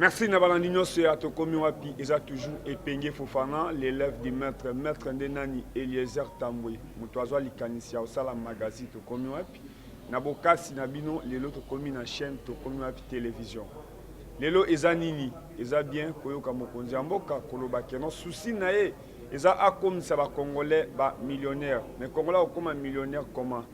Merci Nabalandino, c'est à Tokomi Wapi, ils ont toujours épingé Fofana, l'élève du maître Ndenani Eliezer Tambwe, Moutouazo Likanisia, au Sala Magazine Tokomi Wapi, Nabokasi Nabino, les autres Tokomi na chaîne Tokomi Wapi télévision. Lelo eza nini, eza bien koyoka mokonzi amboka koloba keno souci na ye, eza akomisa ba Congolais ba millionnaire, mais Congolais okoma millionnaire comment?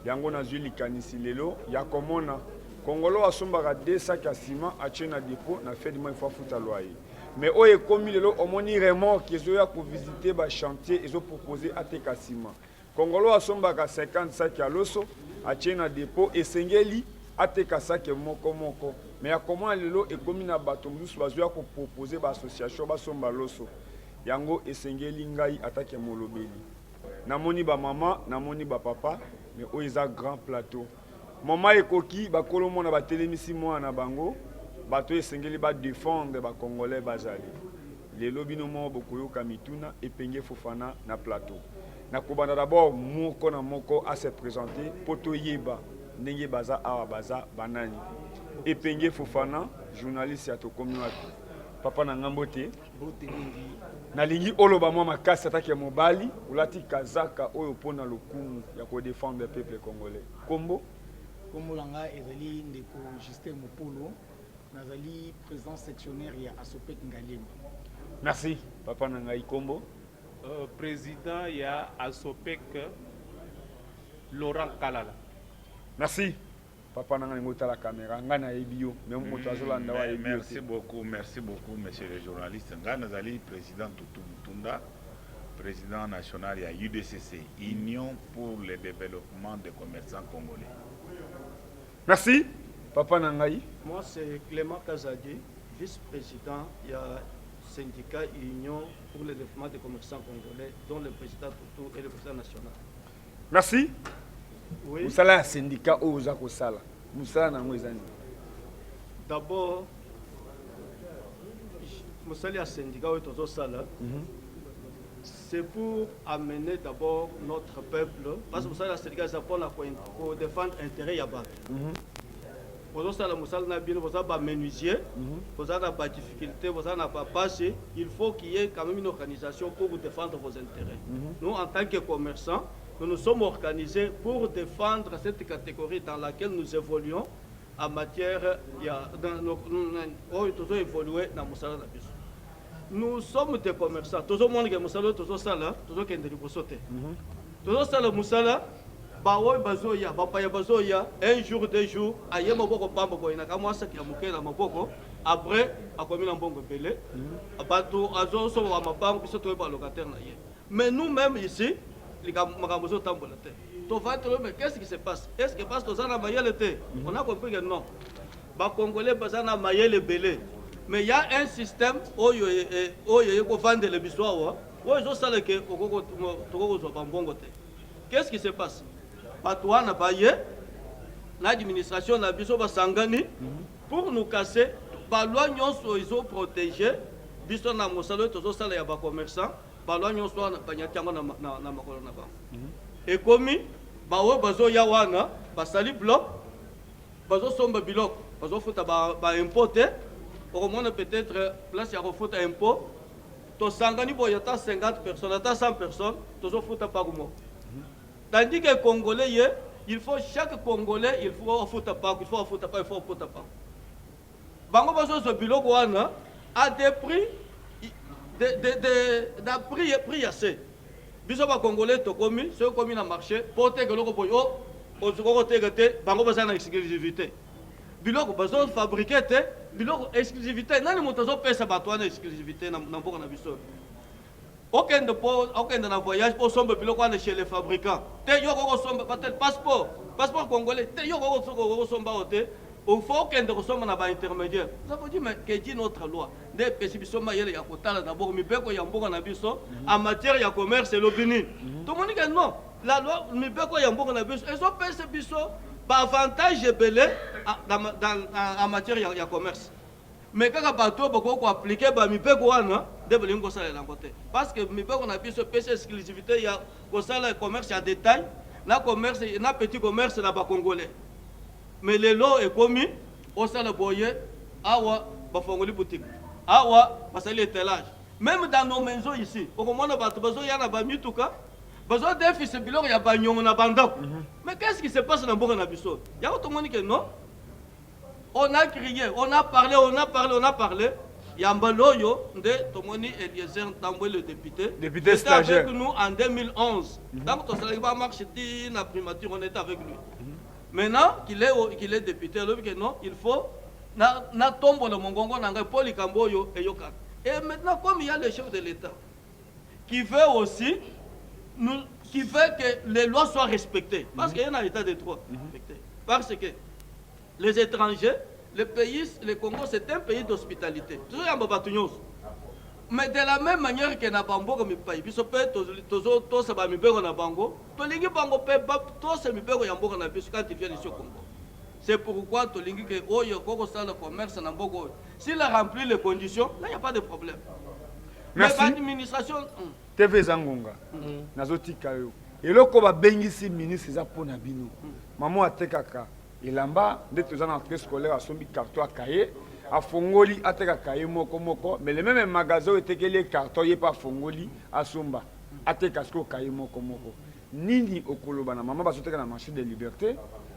Yango na zui likanisi lelo, ya komona Congolais asombaka 2 sacs à ciment à na dépôt na fait du moins fois fouta loyer. Mais oye komi lelo omoni remorque ezoya ko visiter ba chantier ezo proposer ateka ciment. Congolais asombaka 50 sacs à loso à na dépôt esengeli ateka sac moko moko. Mais à comment lelo ekomi na bato musu bazoya ko proposer ba association ba somba loso. Yango esengeli ngai atake molobeli. Namoni ba maman, namoni ba papa, mais oiza grand plateau. Maman ekoki ba kolomo na ba telemisi moi na bango, bato esengeli ba défendre ba congolais bazali. Lelo bino mo bokoyoka mituna epenge Fofana na plateau. Na kobanda d'abord moko na moko à se présenter poto yeba ndenge baza awa baza banani. Epenge Fofana, journaliste ya Tokomi Wapi. Papa na ngambote. Nalingi oloba mwa makasi atake mobali, ulati kazaka oyo pona lokumu ya ko défendre le peuple congolais. Kombo Kombo langa ezali ndeko Justin Mopolo, nazali président sectionnaire ya Asopek Ngalema. Merci papa na ngai kombo. Président ya Asopek Laurent Kalala. Merci. Papa nanga ngota la caméra ngana ebio même moto azolanda wa ebio. Merci beaucoup monsieur le journaliste. Ngana zali président Tutu Mutunda, président national ya UDCC, Union pour le développement des commerçants congolais. Merci papa nangai. Moi c'est Clément Kazadi, vice-président il y a syndicat Union pour le développement des commerçants congolais dont le président Tutu est le président national. Merci. Oui. Vous savez, syndicat au Zako Sala. Vous savez, d'abord, vous savez, syndicat au Sala, c'est pour amener d'abord notre peuple, parce que vous savez, le syndicat, c'est pour défendre l'intérêt Yabat. Vous savez, vous avez menuisier, vous avez des difficultés, vous avez pas passé. Il faut qu'il y ait quand même une organisation pour défendre vos intérêts. Nous, en tant que commerçants, nous nous sommes organisés pour défendre cette catégorie dans laquelle nous évoluons en matière nous sommes des commerçants. Tout le monde qui est tout ça là, tout le monde qui est tout ça là, Moussala, Baoy Bazoya, Bapaya Bazoya, un jour, 2 jours, aïe Maboko Pamba Boyna, Kamasa qui a mouké la Maboko, après, à combien de bongo belé, à Bato, à Zonso, à Mapam, qui se trouve par locataire. Mais nous-mêmes ici, les Magamozo Tambolate. Mais qu'est-ce qui se passe? Est-ce que parce que ça a maillé l'été? On a compris que non. Les Congolais ont maillé le belé. Mais il y a un système où il y a vendre les bisois. Qu'est-ce qui se passe? Patoua n'a pas yé. L'administration n'a pas sangani pour nous casser. Par loi, ils ont protégé. Biso na mosalo tozo sala ya ba commerçant. Par loi, ils ont banyatango na makolo na ba. Et comme bawo bazo ya wana basali bloc bazo somba bilok bazo futa ba importer au moins peut-être place ya refuta impôt to sangani boyata 50 personnes ata 100 personnes tozo futa pas gumo. Tandis que Congolais, il faut chaque Congolais, il faut futa pas, il faut futa pas, il faut futa pas. Bango bazo so bilok wana à des prix de prix assez. Biso ba Congolais to komi, ceux komi na marché, porter que loko boyo, o zoko tegete, bango baza na exclusivité. Biloko bazo fabriquer te, biloko exclusivité, nani motozo pesa bato na exclusivité na mboka na biso. Aucun de voyage pour somber biloko chez les fabricants. Te yo ko somba patel passeport congolais, te yo ko somba ote. Il faut qu'un de ressemble à un intermédiaire. Ça veut dire que dit notre loi. Des pécipitions maïles ya kotala d'abord mi beko ya mboka na biso en matière ya commerce et l'opinion. Tout le monde dit non. La loi mi beko ya mboka na biso ils ont payé biso par avantage belé en matière ya commerce. Mais quand bateau boko appliquer ba mi beko wana de belingo sala la côté. Parce que mi beko na biso pèse exclusivité ya ko sala commerce ya détail, na commerce na petit commerce na ba congolais. Mais les lots est commis au sein de Boye, awa bafongoli boutique awa basali étalage même dans nos maisons ici okomona bato bazoya na bamituka bazodefise biloko ya banyongo na bandako. Mais qu'est-ce qui se passe na mboka na biso? Yango tomoni que non, on a crié, on a parlé. Yambaloyo, nde tomoni Eliezer Ntambwe, le député était avec nous en 2011. Donc, on ne pas marcher na primature, on était avec lui. Maintenant qu'il est député, non, il faut na tombo le mongongo nanga Paul Kamboyo et Yoka. Et maintenant, comme il y a le chef de l'État qui veut aussi qui veut que les lois soient respectées, parce qu'il y a un état de droit respecté. Parce que les étrangers, le pays, le Congo, c'est un pays d'hospitalité. Mais de la même manière que na bango comme pays, biso pe to sa ba mibego na bango, to lingi bango pe to se mibego ya mboka na biso quand ils viennent ici au Congo. C'est pourquoi to lingi que oyo koko ça le commerce na mbogo. S'il a rempli les conditions, là il n'y a pas de problème. Merci. Mais l'administration TV Zangonga. Nazotika yo. Eloko ba bengisi ministre za pona bino. Maman atekaka elamba nde tozana entrée scolaire a sombi carton a cahier a fongoli ateka cahier moko mais le même magasin etekeli les carton yé pas fongoli a somba ateka sko cahier moko nini okoloba na maman bazoteka na marché de liberté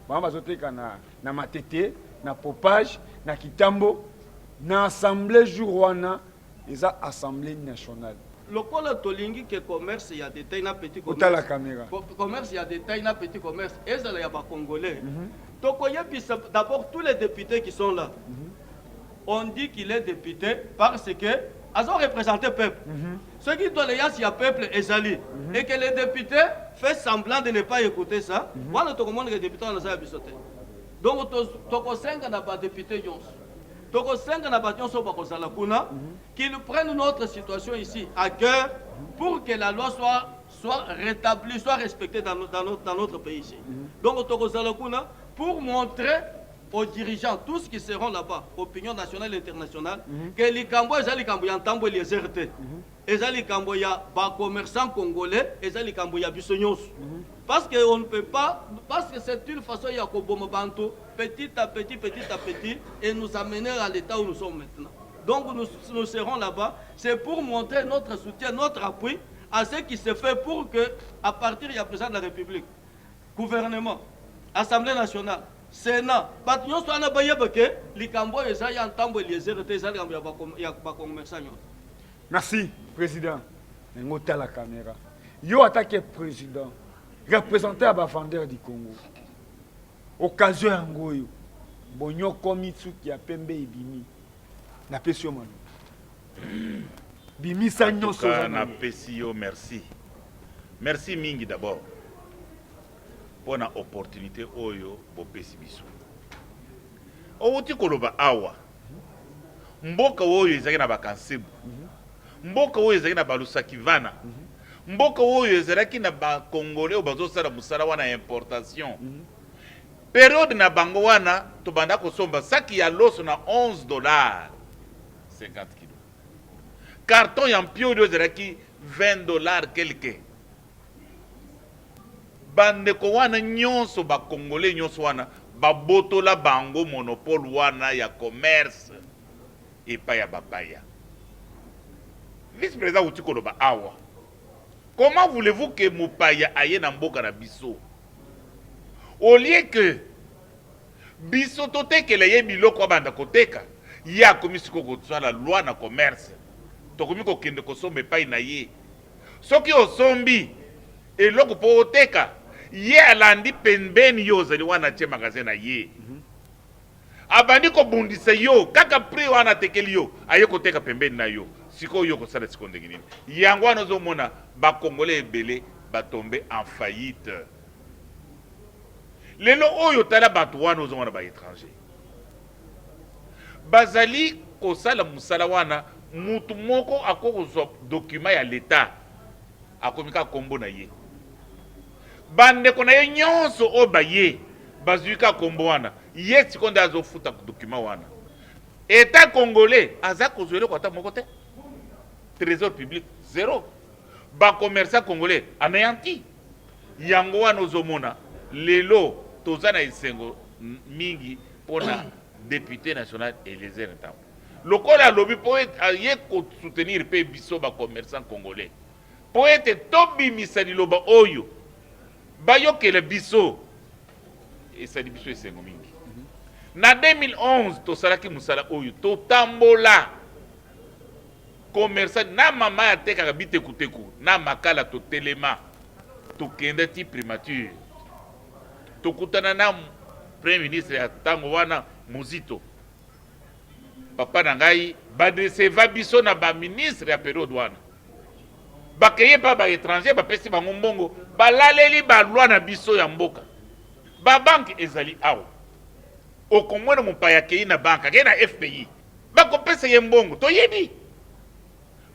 maman bazoteka na matete na popage na kitambo na assemblée jour wana eza assemblée nationale. Lokola tolingi que commerce il y a des tailles na petit commerce. Ota la caméra. Commerce il y a des tailles na petit commerce. Et ça il y a pas congolais. D'abord tous les députés qui sont là. On dit qu'il est député parce que ils ont représenté le peuple. Ceux qui doivent y a peuple ezali et que les députés fait semblant de ne pas écouter ça. Voilà tout le monde les députés on a bisoté. Donc toko senga na ba député yons. Toko senga na ba yons ba kozala kuna qu'ils prennent notre situation ici à cœur pour que la loi soit rétablie, soit respectée dans notre pays ici. Donc toko zala kuna pour montrer aux dirigeants, tous qui seront là-bas, opinion nationale et internationale, que les Cambo et les Cambo y les RT. Et les Cambo y a des commerçants congolais et les Cambo y a bisognos. Parce qu'on ne peut pas, parce que c'est une façon de Kobomobanto, petit à petit, et nous amener à l'état où nous sommes maintenant. Donc nous serons là-bas, c'est pour montrer notre soutien, notre appui à ce qui se fait pour que, à partir du président de la République, gouvernement, Assemblée nationale, Sénat, merci, président. Ngota la caméra. Yo attaqué président, représenté à vendeur du Congo. Occasion angoyo. Bonyo komitsu qui a pembe ibimi. Na pesio manu. Bimi sanyo soza na pesio merci. Merci mingi d'abord. Pour la opportunité oyo bopesi biso. Owuti koloba awa. Mboka oyo ezaki na bakansebu. Mboka oyo ezaki na balusakivana. Mboka oyo ezaki na ba congolais o bazosala musala wana importation. Période na bango wana to banda kosomba saki ya loso na $11 50 kilos. Carton ya mpio oyo ezaki $20 quelque. Bandeko wana nyonso ba congolais nyonso wana babotola bango monopole wana ya commerce epa ya babaya. Vice-président Utikolo ba awa. Comment voulez-vous que mopaya aye na mboka na biso? Au lieu que biso totekela ye biloko banda koteka, ya komisi ko la loi na commerce. Tokomi ko kende ko sombe epai na ye. Soki osombi eloko po oteka ye alandi pembeni yo zali wana tie magasin na ye. Abandi ko bundisa yo kaka prix wana tekeli yo aye ko teka pembeni na yo. Siko yo ko sala siko ndengini. Yango wana zo mona ba congolais ebele ba tomber en faillite. Lelo oyo tala batu wana zo mona ba étranger. Bazali ko sala musala wana mutu moko akoko document ya l'état akomika kombo na ye. Bande kona ye nyonso o baye bazuika kombo wana ye sikonde azofuta document wana état congolais aza kozwele kwata moko te trésor public zéro ba commerçant congolais anéanti yango wana ozomona lelo tozana isengo mingi pona député national Eliezer Ntambwe lokola alobi po aye soutenir pe biso ba commerçant congolais po ete tobimisa liloba oyo bayokela biso esali biso esengo mingi. Na 2011 tosalaki musala oyo totambola commerçant na mama atekaka bitekuteku na makala totelema tokende ti primature tokutana na premier ministre ya ntango wana Muzito papa na ngai badeseva biso na baministre ya periode wana bakeye pa baétranger bapesi bango mbongo balaleli balwa na biso ya mboka babanke ezali awa okomona mopaya akei na banke akei na FPI bakopesa ye mbongo toyebi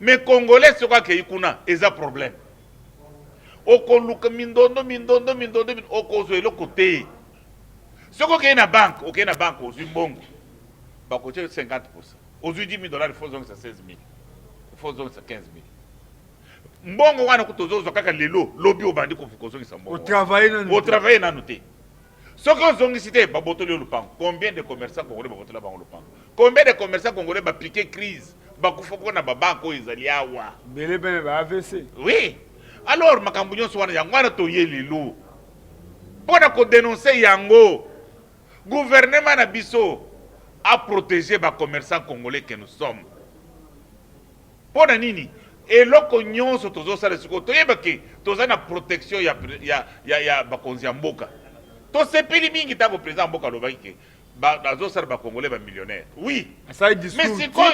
me congolais soko akei kuna eza problème okoluka mindondo okozwa eloko te soko okei na banke ozwi mbongo bakotie 50%. Ozwi $10,000 faut zongisa 16,000. Faut zongisa 15,000. Mbongo wana kutozozwa kaka lelo lobi obandi kozongisa mbongo. Au travailler nanu te. Soko ozongisi te babotoli lupango. Combien de commerçants congolais babotola bango lupango? Combien de commerçants congolais ba piquer crise? Bakufa ko na babanko ezali awa. Bele bene ba AVC. Oui. Alors makambo nyonso wana yango wana toye lelo. Pona ko dénoncer yango. Gouvernement na biso à protéger les commerçants congolais que nous sommes. Pour nini et loko nyonso tozo sala siko toyeba ke toza na protection ya bakonzi ya mboka. To sepeli mingi tango président mboka lobaki ke bazo sala ba congolais ba millionnaire. Oui. Mais c'est quoi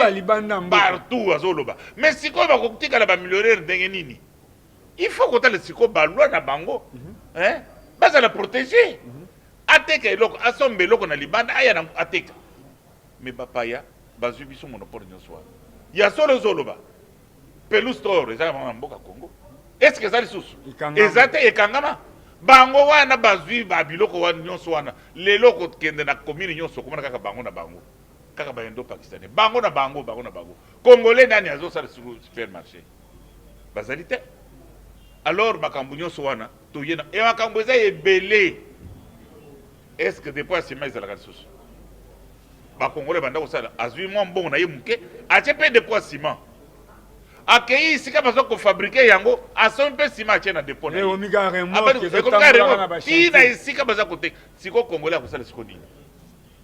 partout azoloba. Mais c'est quoi ba kotika la ba millionnaire ndenge nini? Il faut qu'on tale siko ba loi na bango. Hein? Baza la protéger. Ateka eloko asombe eloko na libanda aya na ateka. Mais bapaya bazwi biso monopole nyonso wana ya solo zoloba pelus toro eza na mboka Congo est-ce que ezali susu eza te ekangama bango wana bazwi babiloko wana nyonso wana lelo kokende na commune nyonso komona kaka bango na bango kaka bayendo pakistanais bango na bango congolais nani azosala supermarché bazali te alors makambo nyonso wana toyena e makambo eza ebele est-ce que depuis asima ezalaka lisusu bakongole banda kosala azwi mwa mbongo na ye muke atie pe dépôt ciment akei sika bazo ko fabriquer yango asomi pe ciment atie na dépôt na ye na esika baza kote siko congolais akosala siko nini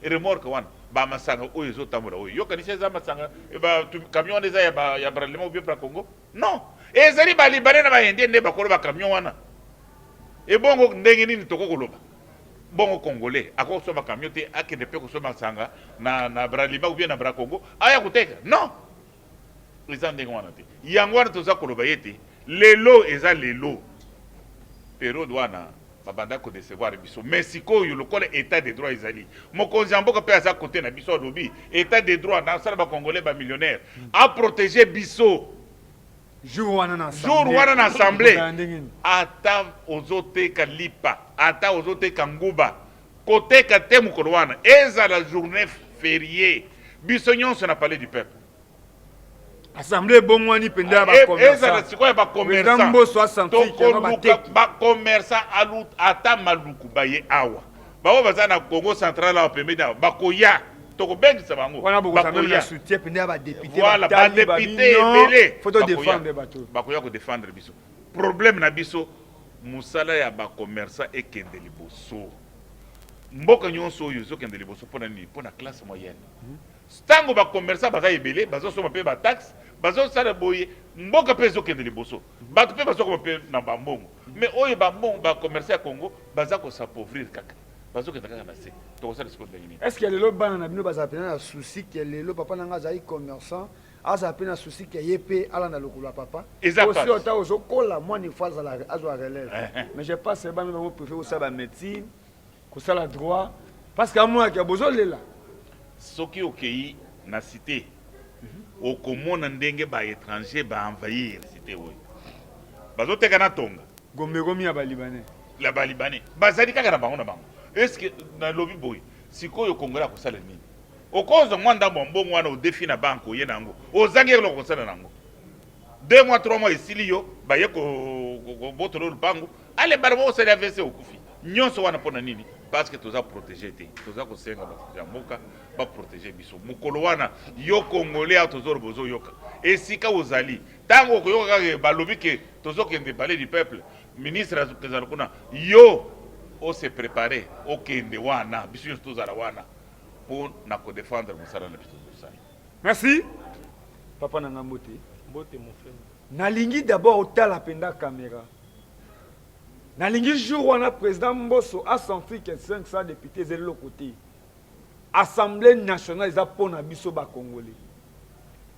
remorque wana ba masanga oyo ezotambola oyo yokanisi eza masanga ba camion wana eza ya bralema ou bien pra Congo non ezali balibane na baindien nde bakolo ba camion wana ebongo ndenge nini tokokoloba bongo congolais akosoma camion te akende pe kosoma sanga na bralima ou bien na bra Congo aya kuteka non eza ndenge wana te yango wana toza koloba yete lelo eza lelo periode wana babanda ko décevoir biso mais sikoyo lokola état de droit ezali mokonzi ya mboka pe aza kote na biso alobi état de droit na sala ba congolais ba millionnaire a protéger biso jour wana na assemblée ata ozoteka lipa ata ozoteka nguba koteka te mokolo wana ezala journée fériée biso nyonso na palais du peuple assemblée bongwani penda ba commerçant ezala sikoya ba commerçant ba commerçant alut ata maluku baye awa bawo baza na Congo central awa pembeni awa bakoya tokobengisa bango bakoya soutien penda ba député voilà ba député ebele faut défendre bato bakoya ko défendre biso problème na biso musala ya ba commerçant ekende liboso mboka nyonso oyo zokende liboso pona nini pona classe moyenne stango ba commerçant baza ebele bazosoma pe ba taxe bazosala boye mboka pe ezokende liboso bato pe bazokoma pe na bambongo mais oyo bambongo ba commerçant ya Congo baza ko s'appauvrir kaka bazokenda kaka na se tokosala siko ndenge nini est-ce que lelo bana na bino baza pena na souci que lelo papa nanga azali commerçant aza pena souci que yepe ala na lokolo papa aussi ota ozokola moi ni fois azwa relève mais je pense que bana bango préfère osala médecine kosala droit parce que amoya ke bozolela soki okei na cité okomona ndenge ba étranger ba envahir cité oyo bazoteka na tonga gombegomi ya balibanais la balibanais bazali kaka na bango est-ce que na lobi boy sikoyo congolais akosala nini okoza mwanda mbongo wana odefi na banque oye nango ozangi eloko kosala nango 2 mois 3 mois esili yo baye ko botolo lupango ale barabo osali AVC okufi nyonso wana pona nini parce que toza protégé te toza kosenga bato ya mboka baprotege biso mokolo wana yo congolais a tozolo bozoyoka esika ozali ntango okoyoka kaka balobi ke tozokende palais du peuple ministre ezala kuna yo ose prépare okende wana biso nyonso tozala wana mpo na kodefendre mosala na biso tozosala. Merci. Papa na Mbote. Mbote mon frère. Nalingi d'abord otala penda caméra. Nalingi jour wana président Mbosso a senti que 500 députés de l'autre côté. Assemblée nationale eza pona biso ba congolais.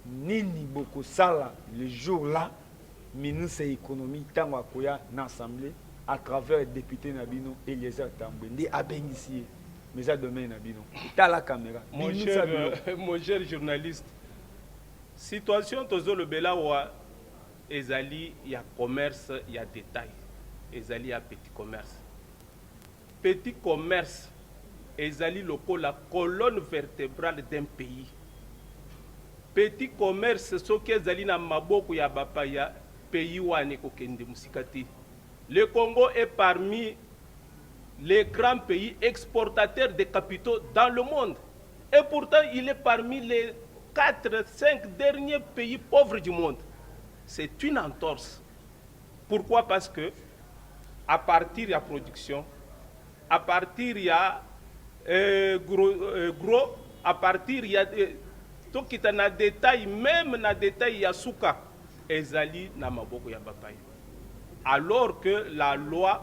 Nini boko sala le jour là ministre économie tango akoya na assemblée à travers les députés Nabino et Eliezer Tambwe ndi abengisi mais ça demain Nabino. Tala caméra. Mon cher journaliste. Situation tozo le bela wa ezali ya commerce ya détail. Ezali ya petit commerce. Petit commerce ezali la colonne vertébrale d'un pays. Petit commerce soki ezali na maboko ya bapa ya pays wane kokende musikati. Le Congo est parmi les grands pays exportateurs de capitaux dans le monde. Et pourtant, il est parmi les 4-5 derniers pays pauvres du monde. C'est une entorse. Pourquoi? Parce que à partir de la production, à partir de gros, à partir de tout qui est dans détail, même dans détail, il y a souka, ezali na maboko ya bapaye. Alors que la loi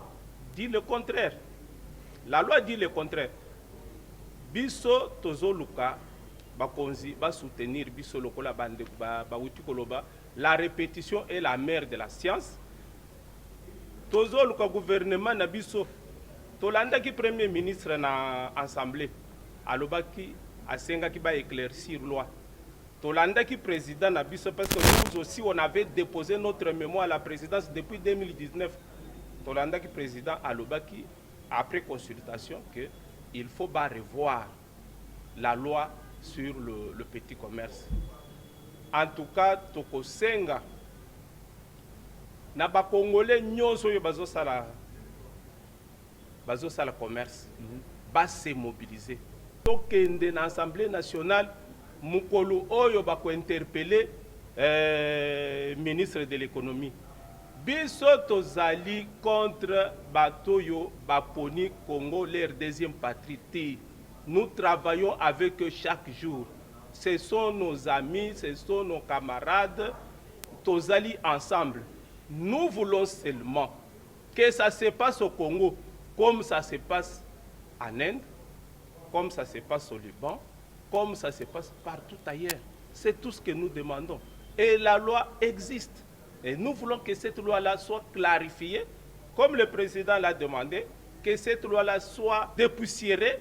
dit le contraire. La loi dit le contraire. Biso tozoluka bakonzi ba soutenir biso lokola bande ba uti koloba, la répétition est la mère de la science. Tozoluka gouvernement na biso tolanda ki premier ministre na assemblée alobaki asenga ki ba éclaircir loi. Tolanda ki président na biso parce que nous aussi on avait déposé notre mémoire à la présidence depuis 2019. Tolanda ki président alobaki après consultation que il faut pas revoir la loi sur le petit commerce. En tout cas, tokosenga na ba congolais nyonso yo bazo sala commerce, ba se mobiliser. Tokende na Assemblée nationale mukolo oyo ba ko interpeller ministre de l'économie. Biso tozali contre batoyo baponi Congo leur deuxième patrie. Nous travaillons avec eux chaque jour. Ce sont nos amis, ce sont nos camarades. Tozali ensemble. Nous voulons seulement que ça se passe au Congo comme ça se passe en Inde, comme ça se passe au Liban, comme ça se passe partout ailleurs. C'est tout ce que nous demandons. Et la loi existe. Et nous voulons que cette loi-là soit clarifiée, comme le président l'a demandé, que cette loi-là soit dépoussiérée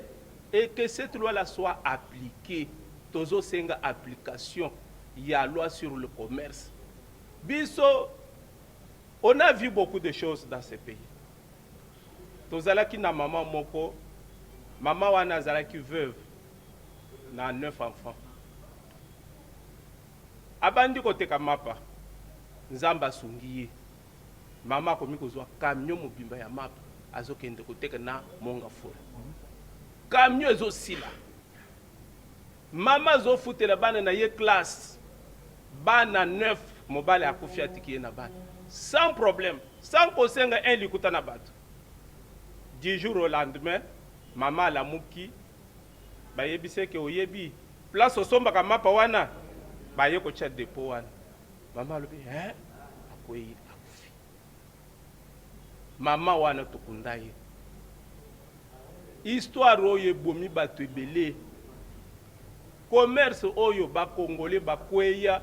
et que cette loi-là soit appliquée. Tozo senga application, il y a loi sur le commerce. Biso, on a vu beaucoup de choses dans ce pays. Tozalaki na maman moko, maman wana zalaki veuve, na 9 enfants. Abandi koteka mapa. Nzamba sungiye mama komi kozwa camion mobimba ya map azokende koteka na monga fora camion ezosila mama azofutela bana na ye classe bana 9 mobile akufi atiki na bana sans problème sans kosenga un likuta na bato 10 jours au lendemain mama la muki bayebise ke oyebi place osombaka mapa wana baye ko chat dépôt wana. Maman lobi akwei akufi. Mama wana tokundaye. Histoire oyo bomi bato ebele. Commerce oyo ba congolais ba kweya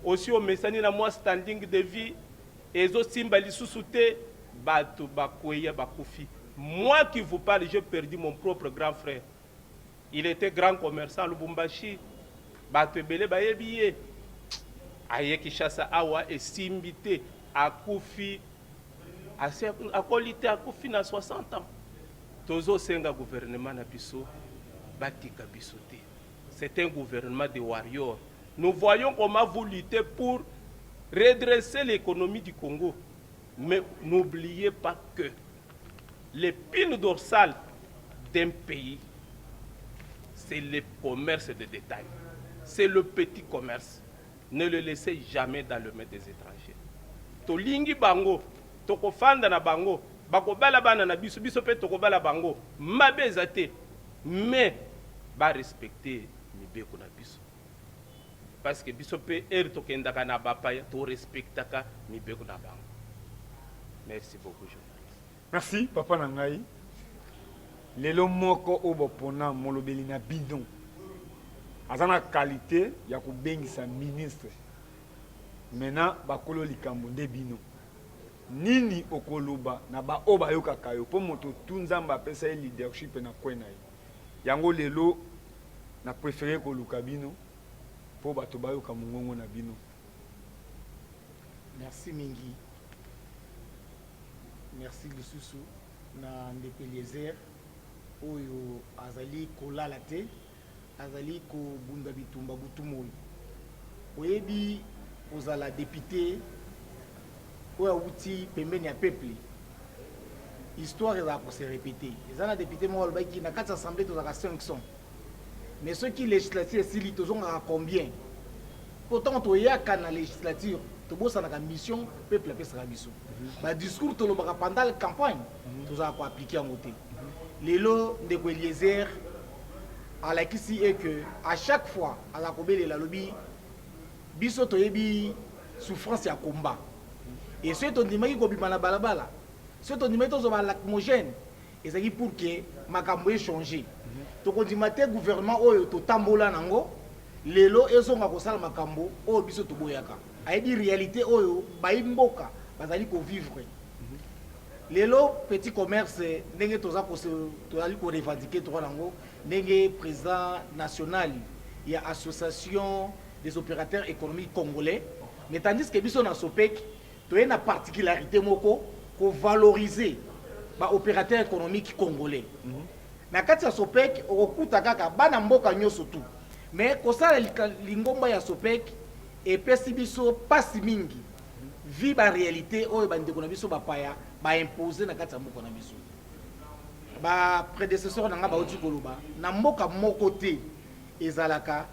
aussi o mesani na moi standing de vie ezo simba lisusu te bato ba kweya bakufi. Moi qui vous parle, j'ai perdu mon propre grand frère. Il était grand commerçant Lubumbashi. Bato ebele ba yebiye. Aye Kishasa awa esimbité akufi akolite akufi na 60 ans. Tozo senga gouvernement na biso batika bisote. C'est un gouvernement de warriors. Nous voyons comment vous luttez pour redresser l'économie du Congo. Mais n'oubliez pas que l'épine dorsale d'un pays, c'est le commerce de détail. C'est le petit commerce. Ne le laissez jamais dans le main des étrangers. Tolingi bango, tokofanda na bango, bakobala bana na biso, biso pe tokobala bango, mabe ezate, mais ba respecter mibeko na biso. Parce que biso pe tokendaka na bapaya, to respectaka mibeko na bango. Merci beaucoup, journaliste. Merci, papa Nangai. Lelo moko obopona molobeli na bidon. Azana qualité ya kubengisa ministre. Maintenant bakolo likambo nde bino. Nini okoloba na ba oba yoka kayo po moto tunzamba pesa leadership na kwena yi. Yango lelo na préféré ko luka bino po bato bayoka mongongo na bino. Merci mingi. Merci lisusu na ndeko Eliezer oyo azali kolala te, azali kobunda bitumba butumoi. Oyebi ozala député oyo awuti pembeni ya peuple. Histoire ezala ko se répéter. Ezala député mo olobaki na kati assemblée tozaka 500. Mais ceux qui législature esili tozongaka combien? Pourtant toyaka na législature tobosanaka mission peuple apesaka biso. Ba discours tolobaka pendant la campagne tozala ko appliquer en côté. Lelo ndeko Eliezer alakisi est que à chaque fois ala kobelela lobi biso toyebi souffrance ya combat. Et ceux qui ondimaki kobima na balabala, ceux qui ondimaki tozoba lacrymogène, ezali pour que makambo changer. Tokondima te gouvernement oyo totambola nango lelo ezonga kosala makambo oyo biso toboyaka. Ayebi réalité oyo bayimboka bazali ko vivre. Lelo petit commerce ndenge toza ko tozali ko revendiquer to nango ndenge président national ya association des opérateurs économiques congolais, mais tandis que biso na Sopec to une particularité moko ko valoriser ba opérateurs économiques congolais. Na kati ya Sopec okuta kaka bana mboka nyoso tu, mais kosala lingomba ya Sopec epesi biso pasi mingi vi ba réalité oyo bandeko na biso bapaya ba imposer na kati ya mboka na biso. Ba prédécesseur na nga bauti koloba na mboka moko te ezalaka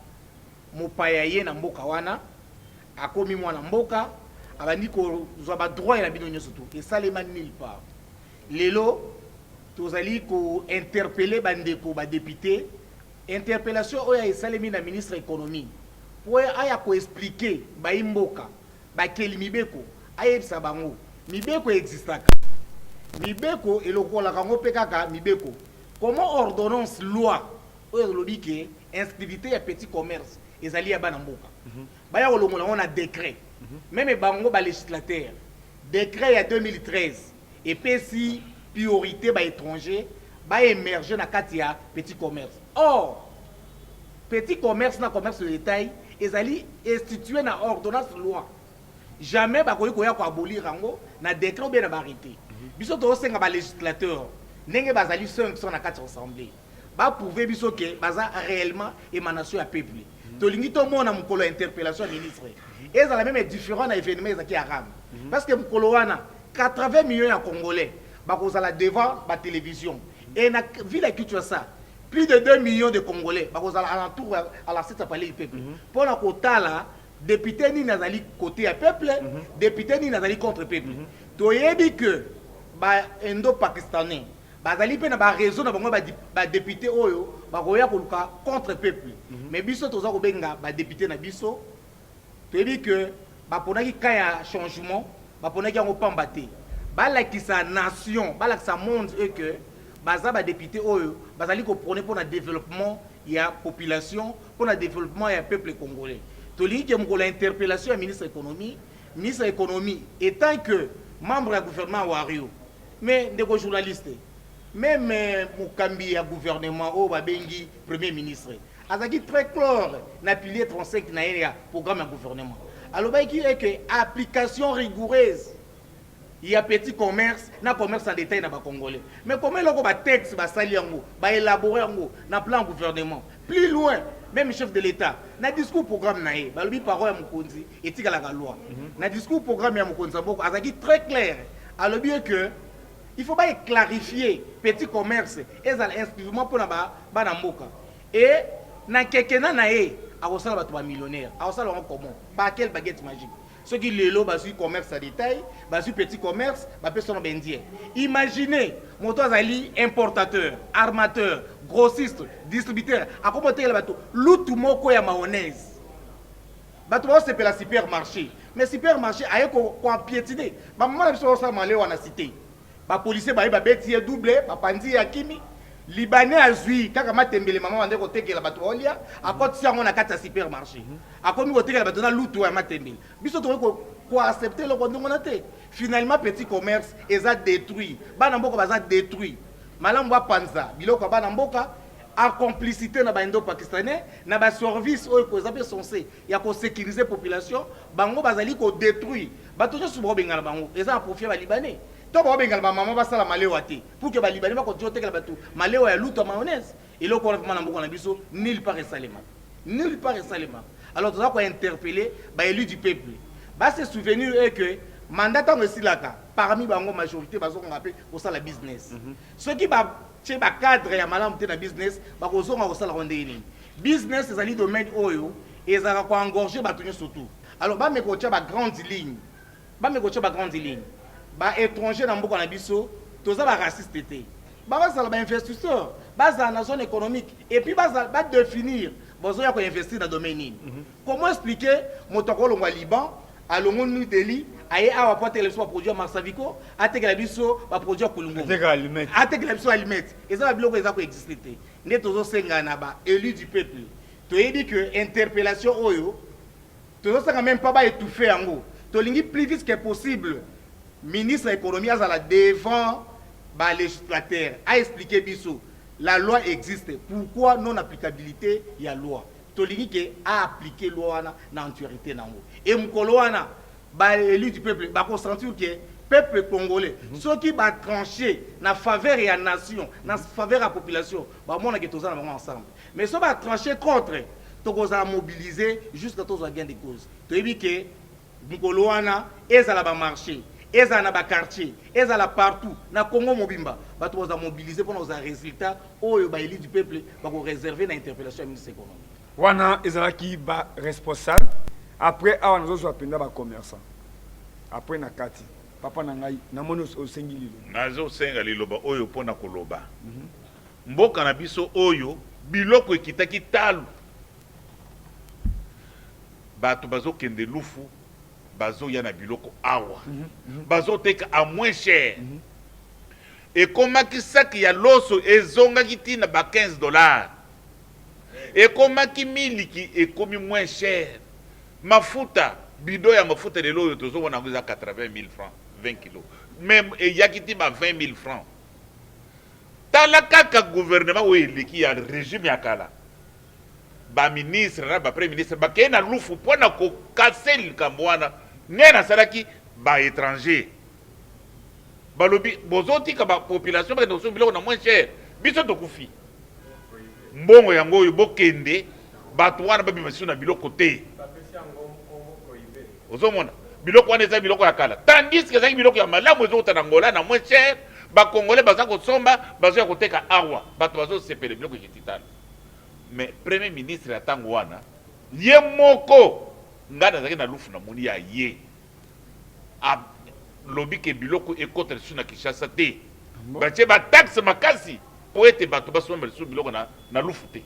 mopaya ye na mboka wana akomi mwana mboka abandi kozwa ba droit ya bino nyoso tu esalema nulle part. Lelo tozali ko interpeller bandeko ba député, interpellation oyo esalemi na ministre économie po aya ko expliquer ba imboka ba keli mibeko ayebisa bango mibeko existaka, mibeko elokola kango pe kaka mibeko. Comment ordonnance loi oyo lobi ke inscription ya petit commerce ezali ya bana mboka baya kolongola on a décret même bango ba législateur décret ya 2013 et pesi priorité ba étranger ba émerger na kati ya petit commerce. Or petit commerce na commerce de détail ezali institué na ordonnance loi. Jamais ba koyi koya ko abolir rango na décret ou bien na arrêté. Biso to senga ba législateur ndenge bazali 500 na kati assemblée ba prouver biso ke baza réellement émanation ya peuple. Tolingi to mona mukolo interpellation ya ministre ezala même différent na événement ezaki arabe parce que mukolo wana 80 millions ya congolais bakozala devant ba télévision et na ville ya Kinshasa plus de 2 millions de congolais bakozala alentour à la site palais du peuple pour na kotala député ni nazali côté ya peuple député ni nazali contre peuple. Toyebi que ba indo-pakistanais bazali pe na ba réseau na bango ba député oyo bakoya koluka contre peuple. Mais biso toza ko benga ba député na biso toyebi que ba ponaki kaya changement ba ponaki ngo pambate ba lakisa nation ba lakisa monde et que baza ba député oyo bazali ko prôner pour na développement ya population pour na développement ya peuple congolais. Toli ke mko la interpellation ya ministre économie étant que membre du gouvernement Wario mais ndeko journaliste même Mukambi ya gouvernement au babengi premier ministre azaki très clair na pilier 35 na ya programme ya gouvernement. Alors ba qui est que application rigoureuse il y a petit commerce na commerce en détail na ba congolais. Mais comment loko ba texte ba sali yango ba élaborer yango na plan gouvernement plus loin même chef de l'état na discours programme na ye balobi parole ya mokonzi etika la loi na discours programme ya mokonzi boko azaki très clair alobi que il faut pas clarifier petit commerce ezala exclusivement pour bana mboka et na kekena na ye akosala bato ba millionnaire akosala bango comment par quelle baguette magique ceux qui lelo bazui commerce à détail bazui petit commerce bape sono bendie. Imaginez moto azali importateur armateur grossiste distributeur akobotekela bato lutu moko ya mayonnaise bato baosepela supermarché mais supermarché aye koampiétiner bamama na biso osala male wana cité bapolisier baye babeti ye double bapandi ya kimi libanais azwi kaka matembele mama wande kotekela bato baolia akotisi yango na kati ya supermarché akomi kotekela bato na lutu ya matembele biso tokoki koaccepte eloko ndenge wana te. Finalement petit commerce eza détruit bana mboka baza détruit malamu bapanza biloko ya bana mboka en complicité na baindo pakistanais na baservice oyo eza mpe censé ya kosécuriser population bango bazali kodétruire bato nyonso baobengana bango eza na profit ya balibanais to baobengana bamama basala malewa te pour que balibanais bakontinue otekela bato malewa ya lutu ya mayonnaise eloko wana vraimen na mboka na biso nulle part esalema nulle part esalema. Alors toza kointerpeller baélu du peuple base souvenir e que mandat ntango esilaka parmi bango majorité bazokonga mpe kosala business soki batie bacadre ya malamu te na business bakozonga kosalaka ndenge nini business ezali domaine oyo ezalaka koengorge bato nyonso tu. Alors bameka kotia bagrande ligne baétranger na mboka na biso toza baraciste te bazala bainvestisseur bazala na zone économique et puis badéfinir bozoya koinvestir na domaine nini. Comment expliquer moto akolongwa Liban alongo New Delhi aye awa po atekela biso baproduit ya Marsavico atekela biso baproduit ya Kulungu atekela biso alimete eza babiloko eza koexiste te nde tozosenga na baélu du peuple toyebi que interpellation oyo tozosenga même pas baétouffe yango tolingi plus vite que possible ministre ya économie azala devant balégislateur a expliqué biso la loi existe pourquoi non applicabilité ya loi tolingi ke a appliquer loi wana na entièreté nango et mukolo wana baélu du peuple bakosentir ke peuple congolais ceux qui va trancher na faveur ya nation na faveur ya population bamona ke tozala bango ensemble mais ceux va trancher contre tokozala mobiliser jusqu'à tozwa gain de cause toyebi ke mukolo wana ezala ba marché ezala na ba quartier ezala partout na Congo mobimba bato boza mobiliser pour nos résultats oyo baélu du peuple bako réserver na interpellation ya ministre économique wana ezalaki ba responsable après awa nazozwa penda ba commerçant après na kati papa na ngai namoni osengi lilo nazosenga liloba oyo mpona koloba mboka na biso oyo biloko ekitaki talu bato bazokende lufu bazoya na biloko awa bazoteka à moins cher ekomaki saki ya loso ezongaki ntina ba $15 ekomaki miliki ekomi moins cher mafuta bido ya mafuta lelo oyo tozomona yango eza 80 000 francs 20 kilos même eyaki ti ba 20 000 francs tala kaka gouvernement oyo eleki ya régime ya kala baministre na bapremier ministre bakei na lufu mpona kokase likambo wana nde nasalaki baétranger balobi bozotika bapopulation bakende kosomi biloko na moins cher biso tokufi mbongo yango oyo bokende bato wana babima siso na biloko te ozomona biloko wana eza biloko ya kala tandis ke ezalaki biloko ya malamu ezokota na ngola na moins cher bakongolais baza kosomba bazoya koteka awa bato bazosepele biloko ekititana mais premier ministre ya ntango wana ye moko ngai nazalaki na lufu na moni ya ye alobi ke biloko ekota lisusu na Kinshasa te batie bataxe makasi po ete bato basomba lisusu biloko na lufu te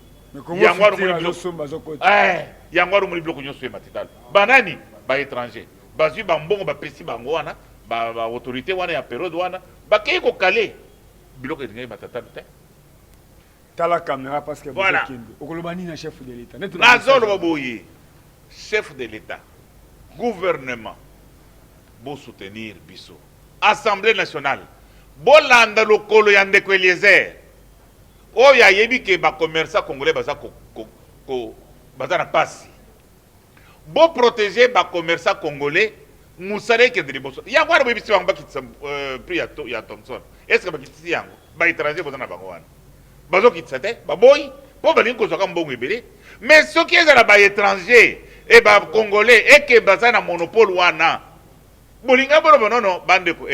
yango alomoni biloko nyonso ema te tala banani baétranger bazwi bambongo bapesi bango wana baautorité wana ya periode wana bakei kokale biloko elingai matatalu te tala caméra parce que voilà okoloba nini na chef de l'état nazoloba boye chef de l'état gouvernement bo soutenir biso assemblée nationale bolanda lokolo ya ndeko Eliezer oyo ayebi ke bacommerçant congolais baza na pasi bo protéger bacommerçant congolais musala ekende liboso yango wana boyebisi bango bakitisa prix ya Thomson est ce que bakitisi yango baétranger boza na bango wana bazokitisa te baboyi mpo balingi kozwaka mbongo ebele mais soki ezala baétranger e bacongolais eke baza na monopole wana bolinga boloba nono bandeko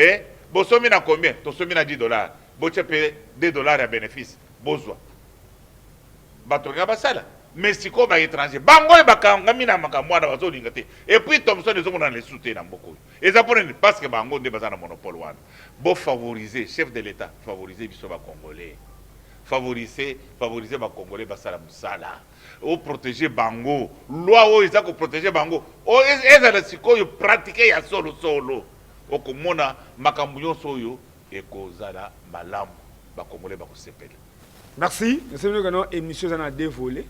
Bosomi na combien? Tosomi na 10 dollars. Boche paye 2 dollars à bénéfice. Bozwa. Batonga basala. Mais si comme étranger, bango e bakangami na makambo na bazo lingate. Et puis Thomson les hommes dans les soutiens na mboko. Et ça prend parce que bango de bazana monopole wana. Bo favoriser chef de l'état, favoriser biso ba congolais. Favoriser ba congolais basala musala. O protéger bango. Loi o isa ko protéger bango. O ezala sikoyo pratiquer ya solo. Okomona makambo nyonso oyo ekozala malamu ba congolais ba kosepela. Merci. Nous sommes dans une émission à dévoiler.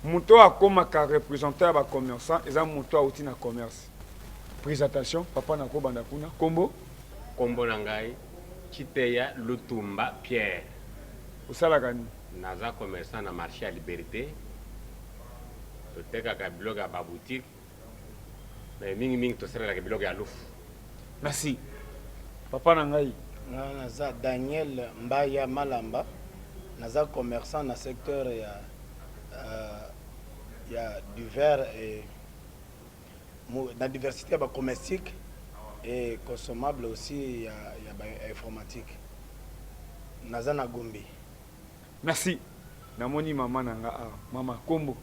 Mouto a comme représentant de commerçant et ça mouto a outil na commerce. Présentation papa na ko banda kuna kombo kombo nangai Chiteya Lutumba Pierre. Osala gani Naza commerçant na marché à Liberté. Toteka ka blog à ba boutique. Mais mingi to sera ka blog à Louf. Merci. Papa nangai naza Daniel Mbaya Malamba. Naza commerçant dans le secteur il y a du verre et la diversité commerciale et consommable aussi il y a informatique. Naza na Gombe. Merci. Namoni maman nanga mama kombo.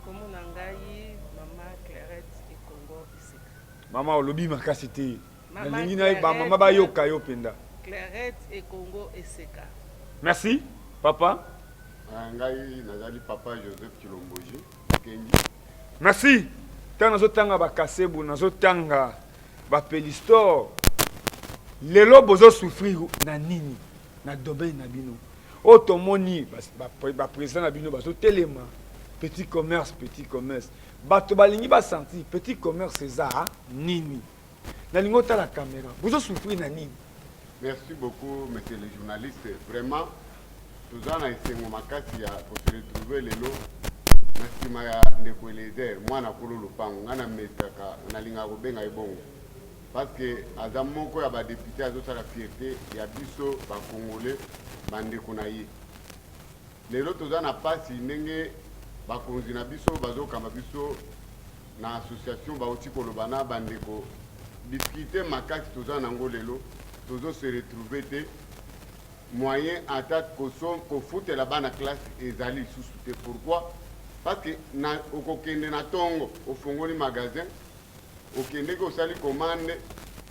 Kombo nangai mama Clarette et Congo Iseka. Mama olobi makasi te. Maman Nalingi na mama ba yoka yo penda. Clarette et Congo Iseka. Merci papa. Ngai nazali papa Joseph Chilomboji Kenji. Merci. Tant nazotanga ba kasebu nazotanga ba pelistor. Lelo bozo souffrir na nini na domaine na bino. Otomoni ba président na bino bazo telema petit commerce. Bato balingi ba sentir petit commerce c'est ça nini. Na lingota la caméra. Bozo souffrir na nini. Merci beaucoup monsieur le journaliste. Vraiment tout ça na esengo makasi ya pour se retrouver lelo na sima ya ndeko Elezer mwana kolo lupango ngana mesaka na linga ko benga ebongo parce que aza moko ya ba député azosala fierté ya biso ba congolais bandeko na ye lelo toza na pasi ndenge bakonzi na biso bazokamba biso na association bauti koloba na bandeko difficulté makasi toza nango lelo tozo se retrouver te moyen attaque ko foutre la bana classe ezali sous-souté. Pourquoi? Parce que na okokende na tongo au fongoli magasin okende ko sali commande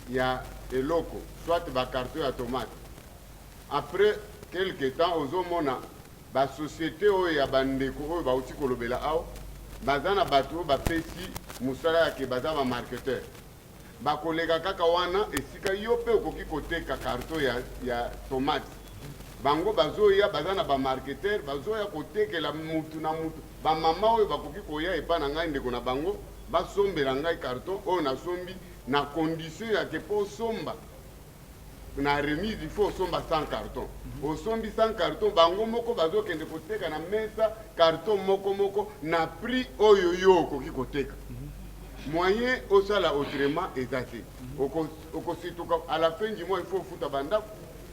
ya eloko soit ba carton ya tomate après quelque temps ozomona ba société oyo ya bandeko oyo ba uti kolobela awo bazana bato ba pesi musala ya ke baza ba marketeur ba kolega kaka wana esika yo pe okoki koteka carton ya tomate bango bazoya bazana ba marketeur bazoya kotekela mutu na mutu ba mama oyo bakoki koya epa na ngai ndeko na bango basombela ngai carton oyo na sombi na condition ya ke po somba na remise il faut somba 100 carton osombi 100 carton bango moko bazokende koteka na mesa carton moko na prix oyo yo okoki koteka moyen osala autrement ezate okosituka à la fin du mois il faut futa bandako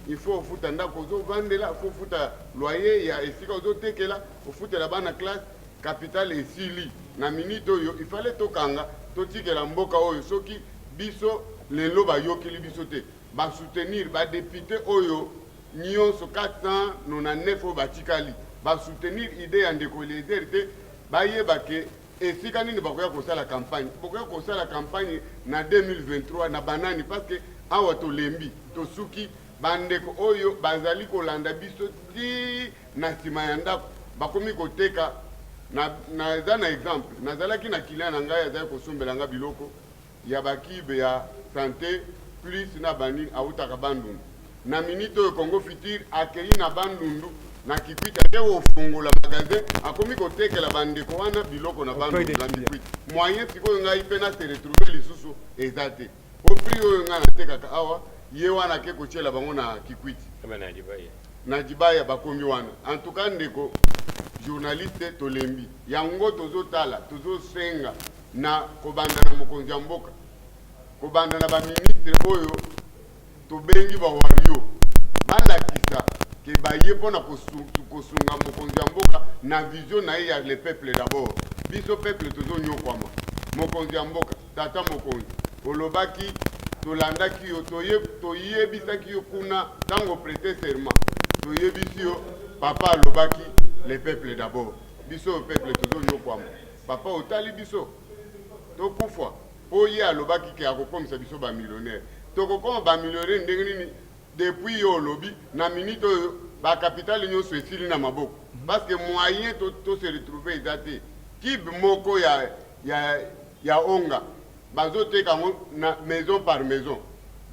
il faut futa ndako zo vandela il faut futa loyer ya esika zo tekela il faut futa la bana classe capitale esili na minute oyo il fallait tokanga totikela mboka oyo soki biso lelo bayokeli biso te ba soutenir ba député oyo nyonso 499 oyo batikali ba soutenir idée ya ndeko Elezer te bayeba ke esika nini bakoya kosala campagne bakoya kosala campagne na 2023 na banani parce que awa tolembi tosuki bandeko oyo bazali kolanda biso ti na nsima ya ndako bakomi koteka naza na exemple nazalaki na client na ngai azali kosombela nga biloko ya bakibe ya santé plus na banini autaka bandundu na minute oyo Congo Futur akei na bandundu na Kikwiti ate ofongola magasin akomi kotekela bandeko wana biloko na bandundu na Kikwiti moyen sikoyo ngai mpe na se retrouver lisusu eza te au prix oyo ngai natekaka awa ye wana ke kotiela bango na Kikwiti na Dibaya bakomi wana en tout cas ndeko journaliste tolembi yango tozotala tozosenga na kobanda na mokonzi ya mboka kobanda na baministre oyo tobengi bawario balakisa ke baye mpona kosunga mokonzi ya mboka na vision na ye ya le peuple d'abord biso peuple tozonyokwama mokonzi ya mboka tata mokonzi olobaki tolandaki yo toyebisaki yo kuna ntango prêter serment toyebisi yo papa alobaki le peuple d'abord biso peuple tozonyokwama papa otali biso tokufa mpo ye alobaki ke akokomisa biso bamillionnaire tokokoma bamillionnaire ndenge nini depuis yo olobi na minute oyo bakapitale nyonso esili na maboko parce que moyen tose retrouve eza te kibe moko ya onga bazoteka yango na maison par maison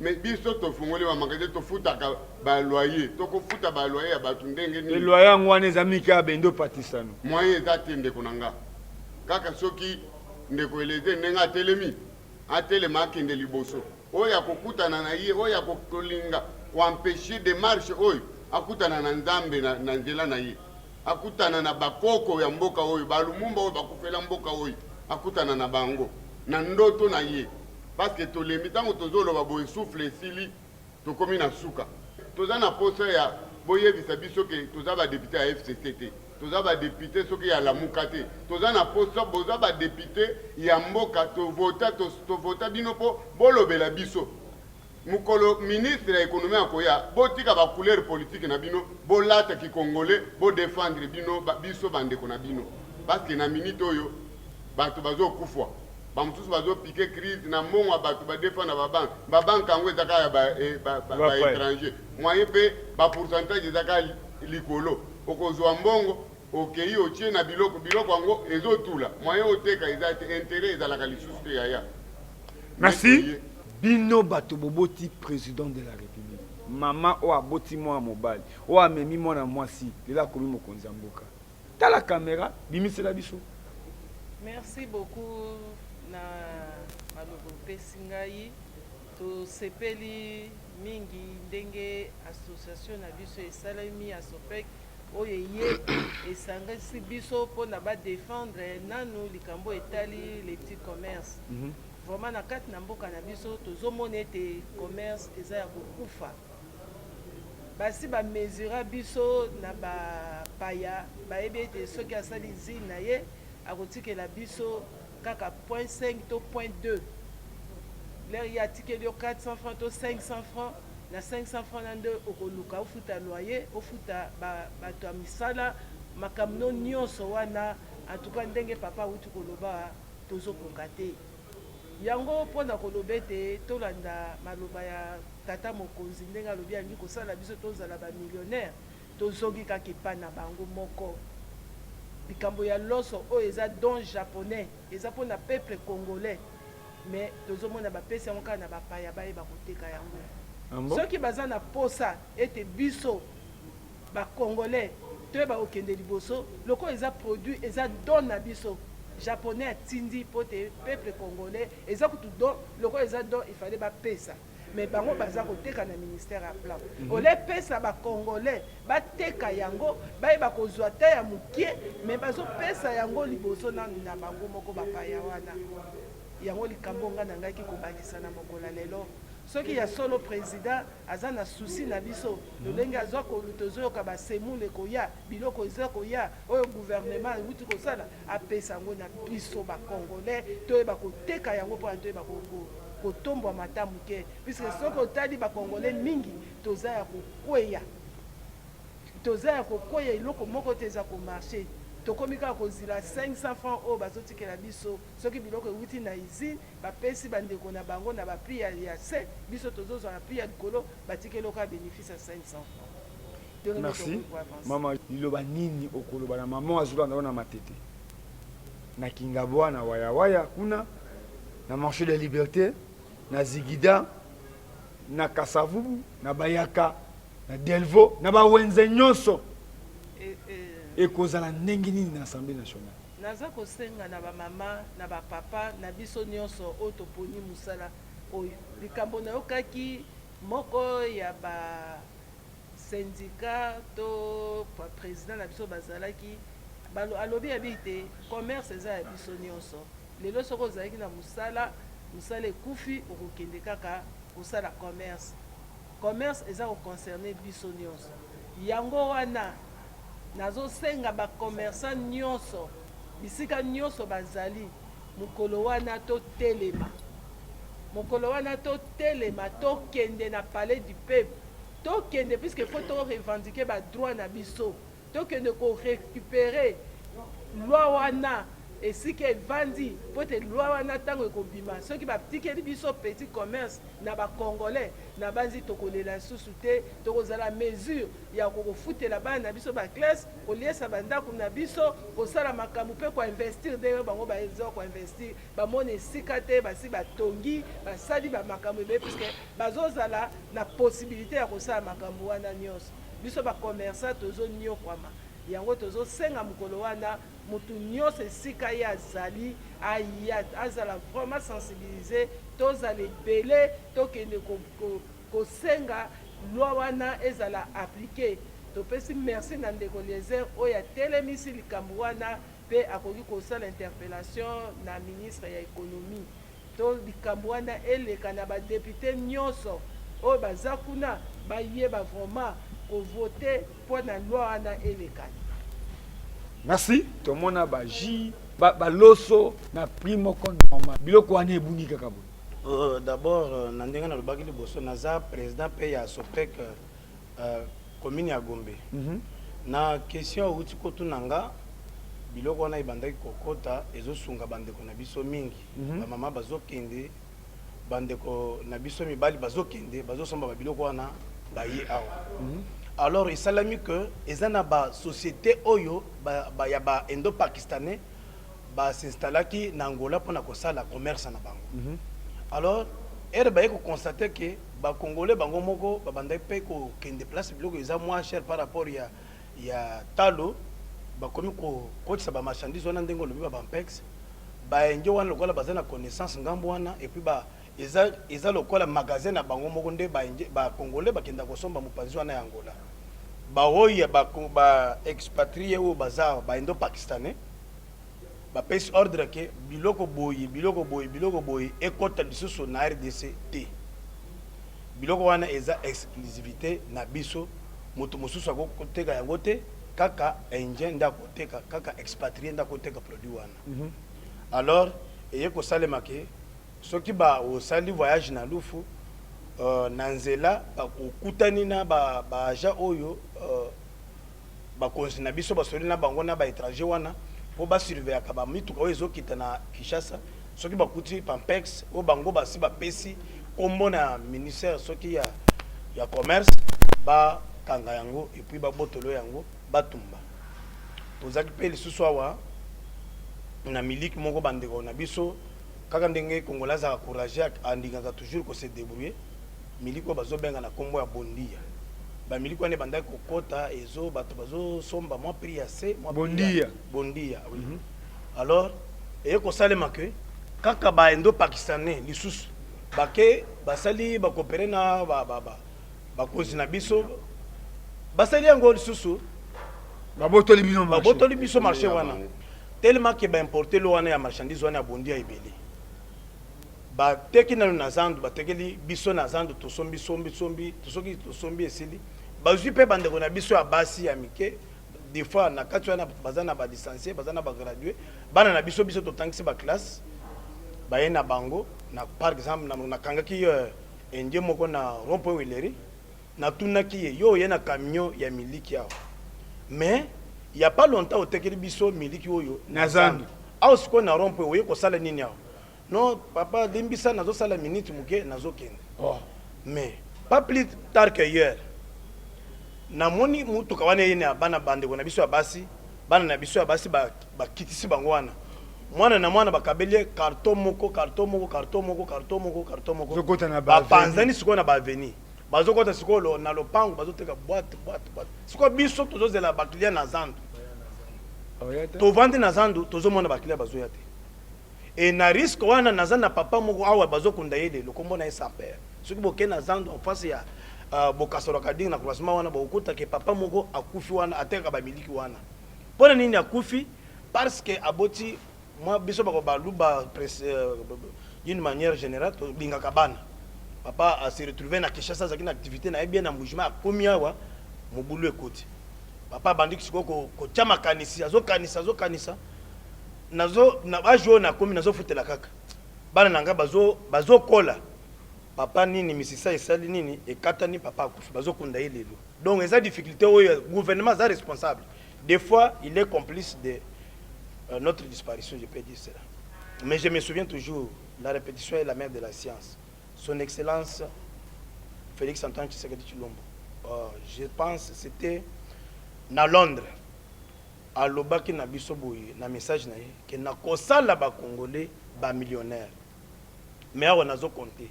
mais biso tofungoli bamagasin tofutaka baloyer tokofuta baloyer ya bato ndenge nini eloyer yango wana eza mike ya bende opatisano moyen eza te ndeko na nga kaka soki ndeko eleze ndenge atelema akende liboso oyo akokutana na ye oyo akolinga koampeshe démarche oyo akutana na nzambe na nzela na ye akutana na bakoko ya mboka oyo balumumba oyo bakufela mboka oyo akutana na bango na ndoto na ye parce que tolembi ntango tozoloba boye souffle esili tokomi na suka toza na posa ya boyebisa biso ke toza badepute ya FCC te toza badepute soki ya lamuka te toza na posa boza badepute ya mboka tovota bino mpo bolobela biso mukolo ministre ya économie akoya botika bacouleur politique na bino bolata kikongole bodefendre bino biso bandeko na bino parce que na minute oyo bato bazokufwa bamosusu bazopike crise na mbongo ya bato badefendre babanke yango ezaka ya baétranger moyen mpe bapourcentage ezaka likolo okozwa mbongo okei otie na biloko yango ezotula moyen oteka eza te intérêt ezalaka lisusu te yaya merci bino bato boboti président de la république mama oyo aboti mwana mobali oyo amemi mwana mwasi lelo akomi mokonzi ya mboka tala caméra bimisela biso merci beaucoup na malobo opesi ngai tosepeli mingi ndenge association na biso esalemi ya sopec oyo ye esangisi biso mpona badefendre nanu likambo etali les petits commerces vraiment na kati na mboka na biso tozomona ete commerce eza ya kokufa basi bamesura biso na bapaya bayebi ete soki asali zine na ye akotikela biso kaka 0.5 to 0.2 lere ye atikeli yo 400 francs to 500 francs na 500 francs na nde okoluka ofuta loyer ofuta bato ya misala makambo nyonso wana antuka ndenge papa awuti koloba tozokoka te yango mpona koloba ete tolanda maloba ya tata mokonzi ndenge alobi alingi kosala biso tozala bamillionnaire tozongi kaka epa na bango moko likambo ya loso oyo eza don japonais eza mpona peuple congolais mais tozomona bapesi yango kaka na bapaya bayeba koteka yango soki baza na posa ete biso bacongolais toyeba kokende liboso loko eza produit eza don na biso japonais atindi mpo te peuple congolais eza kutu don loko eza don ifale bapesa mais bango baza koteka na ministère ya plan olepesa bacongolais bateka yango bayeba kozwa ta ya mokie mais bazopesa yango liboso nanu na bango moko bapaya wana yango likambo nga na ngai kikobakisa na mokola lelo soki ya solo président aza na souci na biso lolenge azwa tozoyoka basemule koya biloko eza koya oyo gouvernement wuti kosala apesa yango na biso bacongolais toyeba koteka yango mpona toyeba kotombwa mata moke puisque soki otali bacongolais mingi toza ya kokweya eloko moko te eza komarche tokomi kaka kozila 500 francs oyo bazotikela biso soki biloko ewuti na usine bapesi bandeko na bango na bapri ya se biso tozozwa na pri ya likolo batikeli oka bénéfice ya 500 francs. Merci mama liloba nini okoloba na mama azolanda na matete na Kingabwa na wayawaya kuna na marché de liberté na Zigida na Kasavubu na Bayaka na Delvo na bawenze nyonso ekozala ndenge nini na assemblée nationale naza kosenga na bamama na bapapa na biso nyonso oyo toponi mosala oyo likambo nayokaki moko ya basyndicat to président na biso bazalaki alobi yabi te commerce eza ya biso nyonso lelo soki ozalaki na mosala ekufi okokende kaka kosala commerce eza koconcerne biso nyonso yango wana nazosenga bacommerçant nyonso bisika nyonso bazali mokolo wana totelema mokolo wana totelema tokende na palais du peuple tokende puisque faut to revendiquer badroit na biso tokende korécupérer loi wana esika evandi mpo te loi wana ntango ekobima soki batikeli biso petit commerce na bacongolais na banzi tokolela lisusu te tokozala mesure ya kokofutela bana na biso baclasse koliesa bandako na biso kosala makambo mpe koinvestir ndenge bango baza koinvestir bamona esika te basi batongi basali bamakambo ebele puiske bazozala na possibilité ya kosala makambo wana nyonso biso bacommerçant tozoniokwama yango tozosenga mokolo wana mutu nyonso esika ye azali aya azala vraiment sensibiliser tozala ebele tokende kosenga loi wana ezala appliqué topesi merci na ndeko Eliezer oyo atelemisi likambo wana mpe akoki kosala interpellation na ministre ya économie to likambo wana eleka na badepute nyonso oyo baza kuna bayeba vraiment kovote mpo na loi wana elekani. Merci. Tomona baji baloso na prix moko normal biloko wana ebungi kaka boye. D'abord na ndenge nalobaki liboso naza président mpe ya Sopec commune ya Gombe. Na question outi kotuna nga biloko wana ebandaki kokota ezosunga bandeko na biso mingi bamama bazokende bandeko na biso mibali bazokende bazosomba babiloko wana baye awa. Alors esalami que eza na ba société oyo ya ba indo-pakistanais s'installaki na Angola mpona kosala commerce na bango. Alors ere baye koconstater que bacongolais bango moko babandaki mpe kokende place biloko eza moins cher par rapport ya talo bakomi kokotisa bamarchandise wana ndenge olobi bampex baenge wana lokola baza na connaissance ngambo wana epuis eza lokola magasin na bango moko nde bacongolais bakenda kosomba mopanzi wana ya Angola baoya baexpatrie oyo baza baindo-pakistanais bapesi ordre ke biloko boye ekota lisusu na RDC te biloko wana eza exclusivité na biso moto mosusu akoteka yango te kaka indien nde akoteka kaka expatrié nde akoteka produit wana. Alors eye kosalema ke soki osali voyage na lufu na nzela bakokutani na baagent oyo bakonzi na biso basoli na bango na baétranger wana mpo basurveillaka bamituka oyo ezokita na Kinshasa soki bakuti pampex oyo bango basi bapesi kombo na ministère soki ya commerce bakanga yango epuis babotolo yango batumba. Tozaki mpe lisusu awa na miliki moko bandeko na biso kaka ndenge Kongola azaka courage andingaka toujours kose débrouiller miliki oyo bazobenga na kombo ya bondia bamiliki wana ebandaki kokota ezo bato bazosomba mwa prix ya se bondia oui. Alors eye kosalema ke kaka baindo-pakistanais lisusu bake basali bakopere na bakonzi na biso basali yango lisusu babotoli biso marché wana tellement ke baimporte lo wana ya marchandise wana ya bondia ebele bateki nano na zandu batekeli biso na zandu tosombi tosoki tosombi esili bazwi mpe bandeko na biso ya basi ya mike des fois na kati wana baza na balicencié baza na bagradué bana na biso totangisi baklasse baye na bango na par exemple nakangaki indien moko na rond-point Wileri natunaki ye yo oye na camion ya miliki awa mais il y a pas longtemps otekeli biso miliki oyo na zandu awa sikoyo na rond-point oye kosala nini awa non papa limbisa nazosala minute muke nazokende mais pas plus tard que hier namoni mutuka wana ye na bana bandeko na biso ya basi bana na biso ya basi bakitisi bango wana mwana na mwana bakabeli carton moko bapanzani sikoyo na baveni bazokota sikoyo na lopango bazoteka boîte sikoyo biso tozozela baklia na zandu tovandi na zandu tozomona baklia bazoya te et na risque wana naza na papa moko awa bazokunda ye lelo kombo na ye sans père soki boke na zandu en face ya bokasolo kadinga na croisement wana bokuta ke papa moko akufi wana ateka bamiliki wana mpona nini akufi parce que aboti moi biso baluba d'une manière générale tobingaka bana papa a se retrouvé na Kinshasa azaki na activité na ye bien na mouvement akomi awa mobulu ekoti papa abandiki sikoyo kotia makanisi azokanisa nazo na bajo na komi nazofutela kaka bana nanga bazo kola papa nini misisa esali nini ekatani papa akufi bazo kunda ye lelo. Donc eza difficulté oyo gouvernement est responsable. Des fois il est complice de notre disparition, je peux dire cela. Mais je me souviens toujours, la répétition est la mère de la science. Son Excellence Félix Antoine Tshisekedi Tshilombo. Je pense que c'était à Londres. À l'Obaki na biso boye na message na ye que na kosala ba Congolais ba millionnaires. Mais on a compté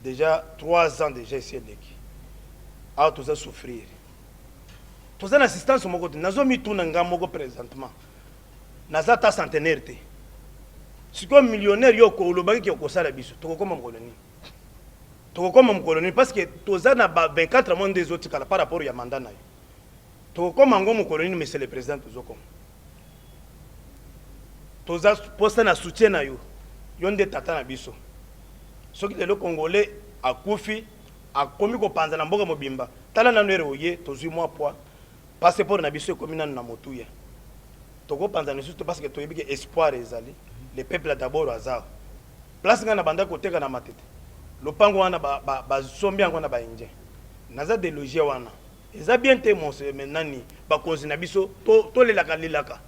déjà 3 ans déjà ici leki. Ah tous a souffrir. Tous en assistance au moko nazo mituna ngamoko présentement. Naza ta centenaire te. Si comme millionnaire yo ko lobaki ki okosala biso to ko comme colonie. To ko comme colonie parce que toza na 24 mois des autres kala par rapport ya mandat na yo. To ko mango mo colonie mais c'est le président tozo comme. Toza posta na soutien na yo. Yonde tata na biso. Soki le Congolais akufi akomi ko panza na mboka mobimba. Tala na nere oye tozui moi poids. Passeport na biso ekomi na motuya. Toko panzana juste parce que toyebi que espoir ezali le peuple d'abord azao place ngana banda koteka na matete lopango wana ba sombi yango na ba indien naza déloger wana eza bien te mon menani ba kozina biso to lelaka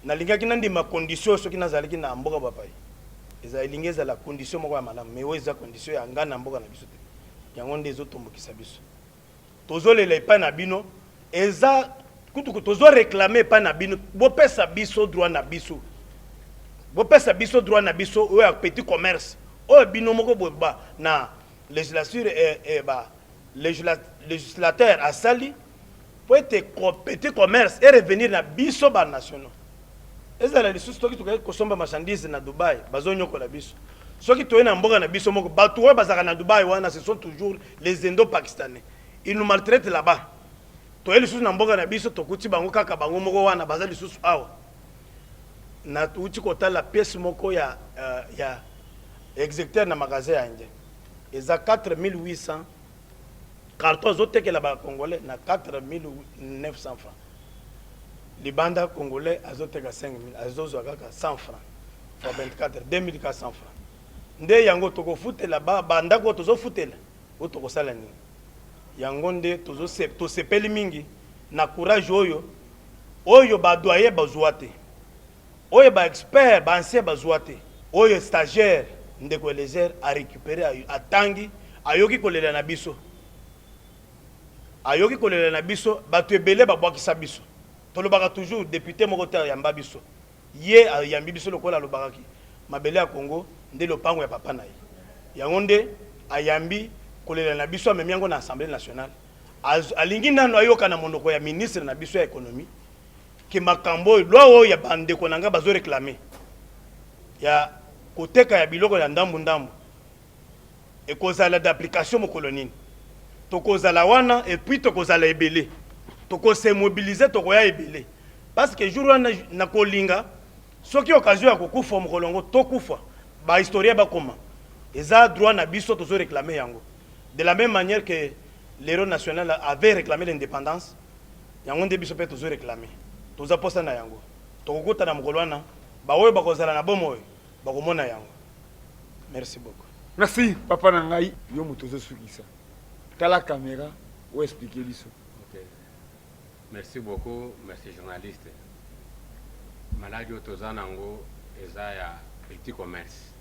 na lingaki nandi ma condition soki nazalaki na mboka bapai eza elingeza la condition moko ya malamu mais eza condition ya ngana mboka na biso te yango ndezo tombokisa biso tozolela epai na bino eza kutu tozo réclamer pas na bino bo pesa biso droit na biso ou petit commerce o bino moko boba na législature ba législateur a sali pour être petit commerce et revenir na biso ba national ezala lisusu toki tokai kosomba marchandise na Dubai bazonyoko la biso soki toye na mboka na biso moko batu oyo bazaka na Dubai wana ce sont toujours les indo-pakistanais ils nous maltraitent là-bas. Toye lisusu na mboka na biso tokuti bango kaka bango moko wana baza lisusu awa na tuuti kota la pièce moko ya exécuteur na magasin ya indien eza 4800 cartons otekela ba congolais na 4900 francs libanda congolais azoteka 5000 azozwa kaka 100 francs fois 24 2400 francs nde yango tokofutela banda ko tozofutela o tokosala nini yango nde tosepeli mingi na courage oyo ba doyer bazwa te oyo ba expert ba ancien bazwa te oyo stagiaire ndeko Eliezer a récupérer atangi ayoki kolela na biso bato ebele babwakisa biso tolobaka toujours député moko te yamba biso ye ayambi biso lokola lobakaki mabele ya Congo nde lopango ya papa na ye yango nde ayambi kolela na biso amemi yango na Assemblée nationale alingi nano ayoka na monoko ya ministre na biso ya économie ke makambo loi oyo ya bandeko nanga bazo réclamer ya koteka ya biloko ya ndambu ekozala d'application mokolo nini tokozala wana et puis tokozala ebele tokose mobiliser tokoya ebele parce que jour wana na kolinga soki occasion ya kokufa mokolo ngo tokufa ba historien bakoma eza droit na biso tozo réclamer yango de la même manière que l'héros national avait réclamé l'indépendance yango nde biso pe tozo réclamer toza posa na yango tokokota na mokolo wana ba oyo bakozala na bomo bakomona yango. Merci beaucoup. Merci papa na ngai yo moto zosukisa tala caméra ou expliquer biso. OK. Merci beaucoup, merci journaliste. Maladi otozanango eza ya petit commerce.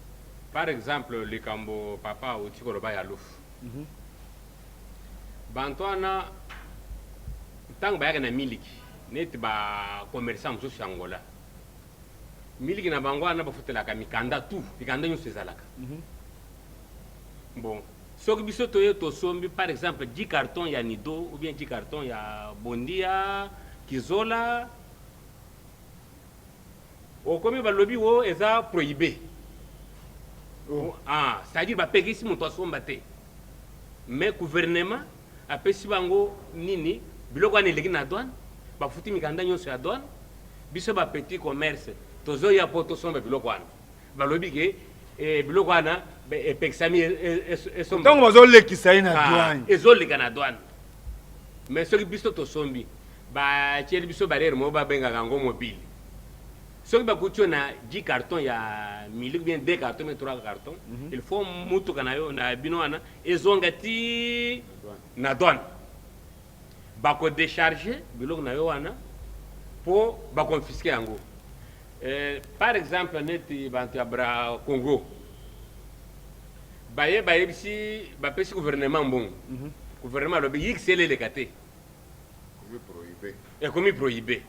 Par exemple, le Cambo papa ou Tikoroba ya Louf. Bantwana tang ba na miliki net ba commerçant so Angola. Miliki na bangwa na bafutela ka mikanda tout, mikanda nyo sezalaka. Bon, so que biso toye to sombi par exemple 10 cartons ya Nido ou bien 10 cartons ya Bondia, Kizola. O komi ba lobby wo eza prohibé. Oh. Ah, c'est-à-dire ba peki si moto somba te. Mais gouvernement a pesi bango nini biloko ane leki na douane, ba futi mikanda nyonso ya douane, biso ba petit commerce, tozo ya poto somba biloko wana. Ba lobby ke biloko wana pexami somba. Tango bazo lekisa ina douane. Ezo leka na douane. Mais soki biso to sombi, ba tieli biso barrière mo ba benga ngango mobile. soki bakuti na 10 carton ya mili bien 2 carton mais 3 carton il faut mutuka na yo na bino wana ezonga ti na douane bako décharger biloko na yo wana po baconfisque yango par exemple neti bantu ya bra Congo bayebisi bapesi gouvernement mbongo gouvernement alobi yixele eleka te ekomi prohibé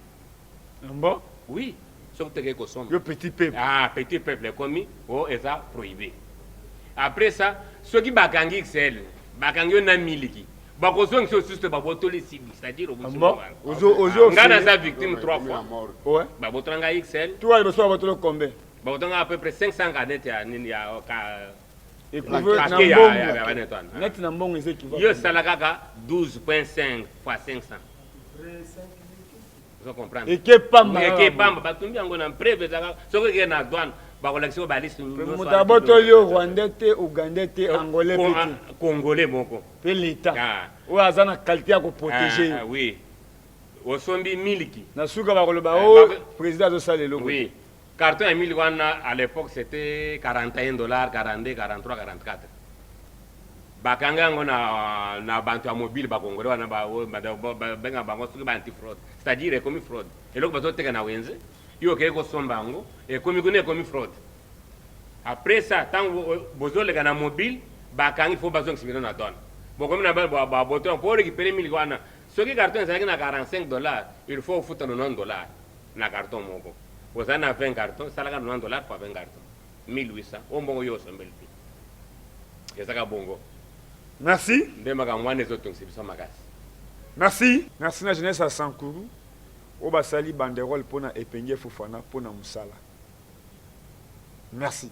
bon oui soki teke kosomba yo petit peuple petit peuple ekomi o eza prohibé après ça soki bakangi xl bakangi yo na miliki bakozongisa osusu te babotoli sibi c'est-à-dire nga naza victime 3 fois babotola nga xl toi liboso babotolo combien babotola nga à peu près 500 cadet ya nini ya net na mbongo eza equivalent yo esala kaka 12.5 fois 500 vous comprendre eke pamba batumbi yango na preuve ezaka soki okeke na douane bakolakisa yo baliste moto abotoli yo rwandais te ougandais te angolais pe congolais moko mpe l'état oyo aza na qualité ya koprotege oui osombi miliki na suka bakoloba o président azosala eloko oui carton ya miliki wana à l'époque c'était 41 dollars 42 43 44 bakanga yango na bantu ya mobile bakongole wana benga bango soki ba-anti-fraude c'est-à-dire ekomi fraude eloko bazoteka na wenze yo okei kosomba yango ekomi kuna ekomi fraude après ça ntango bozoleka na mobile bakangi fo bazongisa bino na douane bokomi na baboto po récupérer miliki wana soki carton ezalaki na 45 dollars il faut ofuta 90 dollars na carton moko ozali na 20 carton esalaka 90 dollars fois 20 carton 1800 o mbongo yo osombeli te ezaka bongo. Merci. Merci. Merci na jeunesse à Sankuru. Oba sali banderole pona epenge Fofana pona musala. Merci.